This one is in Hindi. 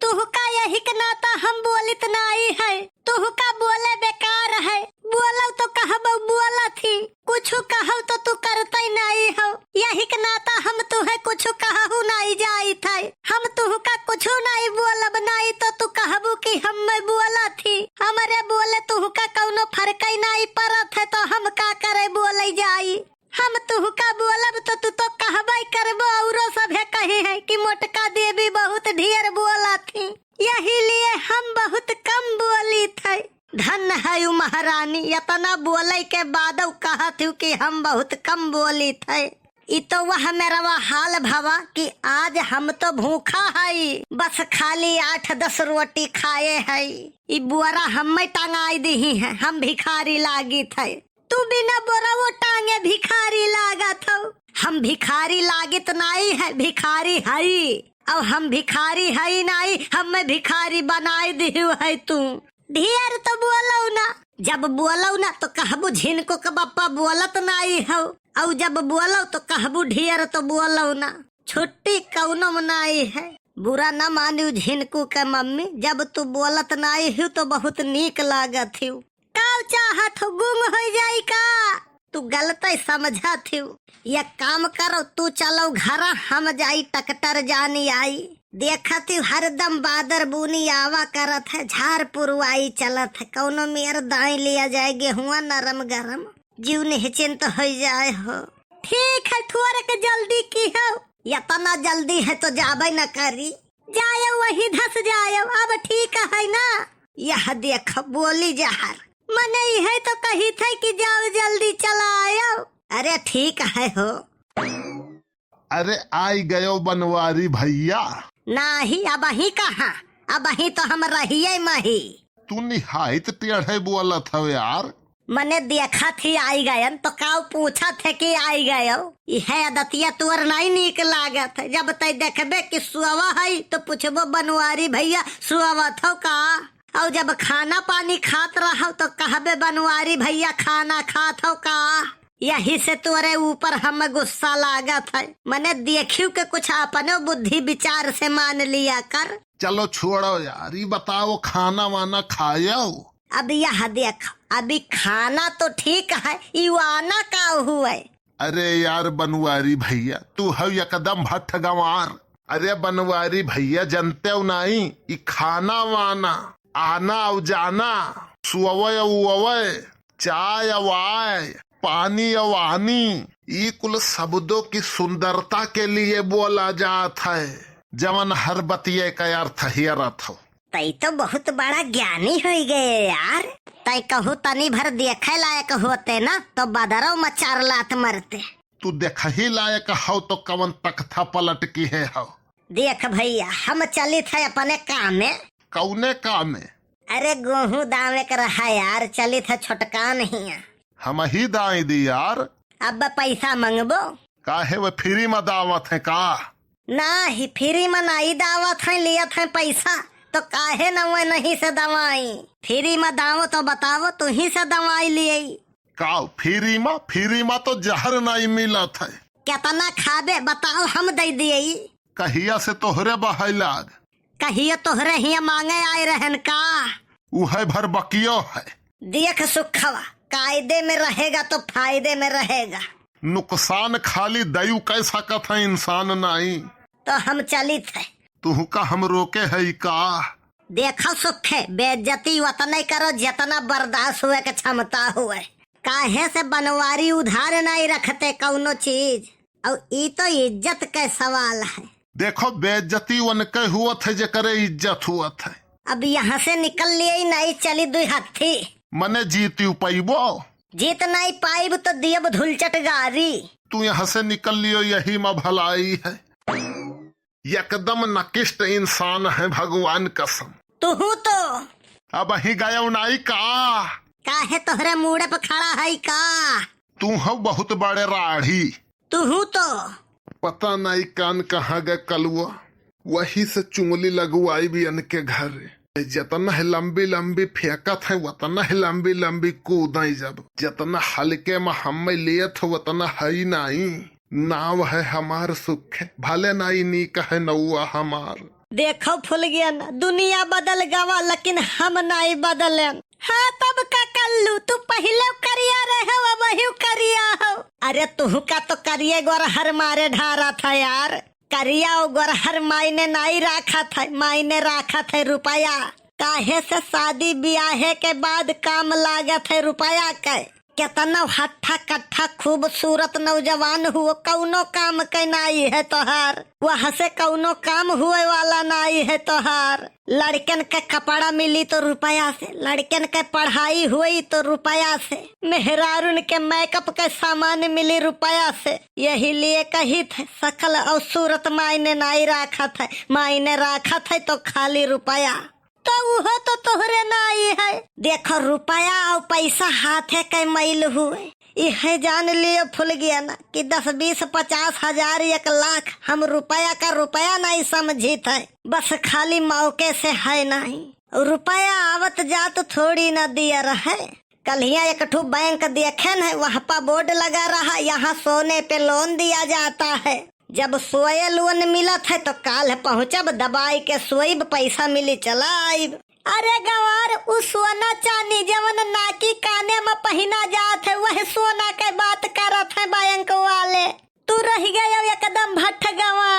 तुह का यही के नाता हम बोलित नाई है, तुह का बोले बेकार है। बोलो तो कहबो बोला थी, कुछ कहू तो तू करता ही नहीं हो। यही के नाता हम तुहे कुछ कहू नहीं जाई थे। हम तुह का कुछ नहीं बोलब नहीं तो तू कहबू कि हम मैं बोला थी। हमारे बोले तुह का कौनो फर्क ही नहीं पड़त है तो हम का करे बोले जाई। हम तुह का बोलब तो तू तो कहबई करबो। औरो सभे कहे है कि मोटका देवी बहुत ढेर बोला थी, यही लिए हम बहुत कम बोली थे। धन है यू महारानी, इतना बोले के बाद कहत हूँ कि हम बहुत कम बोली थे। ई तो वह मेरा वह हाल भवा कि आज हम तो भूखा है, बस खाली 8-10 रोटी खाए है। ई बोरा हम टंगाई दी है, हम भिखारी लागी थे। तू बिना बोरा वो टांगे भिखारी लागत हो। हम भिखारी लागित नहीं है, भिखारी है। अब हम भिखारी है नहीं, हम भिखारी बनाई दी है। तू ढेर तो बोलो ना, जब बोलो ना तो कहबू झिनको के बापा बोलत नहीं हो, और जब बोलो तो कहबू ढेर तो बोलो ना। छुट्टी कौनो में नहीं है, बुरा न मानियो झिनको के मम्मी। जब तू बोलत नहीं हो तो बहुत नीक लागत हो। काव चाहत हो गुम हो जाई का? तू गलत समझत हो। ये काम करो, तू चलो घर, हम जाई टकटर जानी आई। देखती हरदम बादर बुनी आवा करत है, झार पुरवाई चलत है। कौनो मेर दाई लिया जाए गेहुआ नरम गरम, जीव निश्चिंत हो जाए हो। ठीक है, थोड़े के जल्दी की हो, इतना जल्दी है तो जाबे न करी। जायो वही धस जायो, अब ठीक है ना। यह देख बोली जहर मने है तो कही थे कि जाओ जल्दी चला आयो। अरे ठीक है हो। अरे आई गयो बनवारी भैया। नहीं, अब ही कहाँ, अब ही तो हम रहिए मही। तू निहायत टेढ़े बोला था यार। मने देखा थी आई गयन तो काऊ पूछा थे कि आई गयो। यह आदतिया तुअर नहीं नीक लागत है। जब तय देखबे कि सुअवा है तो पूछबो बनवारी भैया सुअवा थो का, और जब खाना पानी खात रहो तो कहबे बनवारी भैया खाना खात हो का। यही से तुअरे ऊपर हम गुस्सा लागत है। मने देखियो के कुछ अपने बुद्धि विचार से मान लिया कर। चलो छोड़ो यार, ये बताओ खाना वाना खायो? अब यह देख, अभी खाना तो ठीक है, युवाना का हुआ। अरे यार बनवारी भैया, तू है एकदम भट्ट गंवार। अरे बनवारी भैया जानते हो नहीं, ये खाना वाना आना और जाना, सुअवय उवय, चाय अवाय, पानी अवानी, ये कुल शब्दों की सुंदरता के लिए बोला जाता है। जवन हर बतिये का अर्थ ही अर्थ हो। तई तो बहुत बड़ा ज्ञानी हो गए यार। तई कहू तनी भर देखे लायक होते ना तो बदरो में 4 लात मरते। तू देख ही लायक हो तो कवन तख्ता पलट की है हो। देख भैया, हम चली थे अपने काम में। कौने काम में? अरे गेहूं दावे कर रहा यार, चली थे छोटका नहीं है। हम ही दाई दी यार। अब पैसा मंगबो? काहे वो फ्री में दावत है का? ना ही फ्री में नहीं दावत है, लिया थे पैसा तो काहे न वो नहीं से दवाई। फ्री में दावो तो बतावो, तू ही से दवाई लिए का? फ्री में तो जहर नहीं मिला था। कितना खाबे बताओ, हम दे दिए। कहिया से तोहरे बहलाग? कहिए तोहरे ही मांगे आए रहन का। उहे भर बकियो है। देख सुखवा, कायदे में रहेगा तो फायदे में रहेगा। नुकसान खाली दयु कैसा कथा इंसान नहीं। तो हम चली थे। तू का हम रोके है का? देखो सुखे, बेइज्जती उतना करो जितना बर्दाश्त हुए के क्षमता हुए। काहे से बनवारी उधार नहीं रखते कौनो चीज, और ये तो इज्जत का सवाल है। देखो बेइज्जती उनके हुआ थे जकरे इज्जत हुआ थे। अब यहाँ से निकल लिए नहीं चली 2 हथी। मने जीती पैबो? जीत नहीं पाइब तो दियब धुलचट गारी। तू यहाँ से निकल लियो, यही में भलाई है। एकदम नकिष्ट इंसान है भगवान कसम। तू तो अब ही गया नहीं का? काहे तोहरे मुड़े पे खड़ा है का? तू हो बहुत बड़े राढ़ी। तू तो पता नहीं कान कहाँ गए कलुआ, वही से चुंगली लगवाई भी अनके घर। जितना है लंबी लंबी फेंकत है उतना है लंबी लंबी कूदाई। जब जितना हल्के में हम लिए थे उतना है नहीं। नाव है हमार सुख, भले नहीं नी कहे नौआ हमार। देखो फूल गया ना, दुनिया बदल गवा लेकिन हम नहीं बदले। हाँ तब का कल्लू, तू पहले करिया रहे हो वही करिया हो। अरे तू का तो करिए गोरहर मारे ढारा था यार, करिया और गोरहर मायने नहीं रखा था, मायने रखा था रुपया। काहे से शादी ब्याहे के बाद काम लागत है रुपया के। कितना हट्ठा कट्ठा खूबसूरत नौजवान हुआ, कौनो काम के नाई है तोहार, वहाँ से कौनो काम हुए वाला नाई है तोहार। लड़कन के कपड़ा मिली तो रुपया से, लड़कन के पढ़ाई हुई तो रुपया से, मेहरारून के मेकअप के सामान मिली रुपया से। यही लिए कही थे शकल और सूरत मायने नहीं रखा था, मायने रखा था तो खाली रुपया। तो वो तो तोहरे नाई है। देखो रुपया और पैसा हाथे के मैल हुए, यह जान लियो फूल गया ना कि 10, 20, 50 हजार 1 लाख हम रुपया का रुपया नहीं समझी थे, बस खाली मौके से है नहीं। रुपया आवत जात थोड़ी न दिया रहे। कल यहाँ एक ठू बैंक देखे है, वहाँ पर बोर्ड लगा रहा, यहाँ सोने पे लोन दिया जाता है। जब सोए लोन मिला था तो काल पहुँचब, दबाई के सोईब पैसा मिली चला आईब। अरे गवार उ सोना चांदी जवन नाकी काने में पहना जात है वह सोना के बात करत है बैंक वाले। तू रह गया एकदम भट्ट गवार।